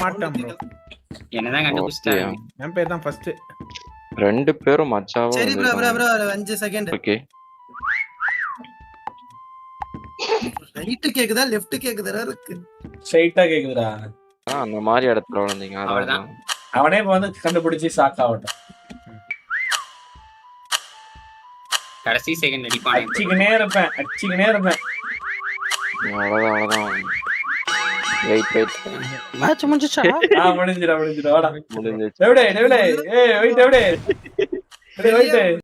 மாட்டேன் ப்ரோ. என்னதான் கண்டுபிடிச்சிட்டாங்க. என் பேர் தான் ஃபர்ஸ்ட். 2 பேரும் மச்சாவா சரி bro bro bro 5 second. Okay. Right கேக்குதா லெஃப்ட் கேக்குதா இருக்கு. ஸ்ட்ரைட்டா கேக்குதுடா. அந்த மாதிரி இடத்துல வந்தீங்க. அவ்வளவுதான். அவனே இப்ப வந்து கண்டுபிடிச்சு ஷாக் ஆகட்டும். கடைசி செகண்ட் அடிப்பானே. அடிச்சுக்கினே இருப்பேன். அவ்வளவுதான். வெயிட். மேட்ச் முடிஞ்சிச்சா? முடிஞ்சிடா வாடா. முடிஞ்சிச்சு. டேவிடே ஏய் வெயிட் டேவிடே.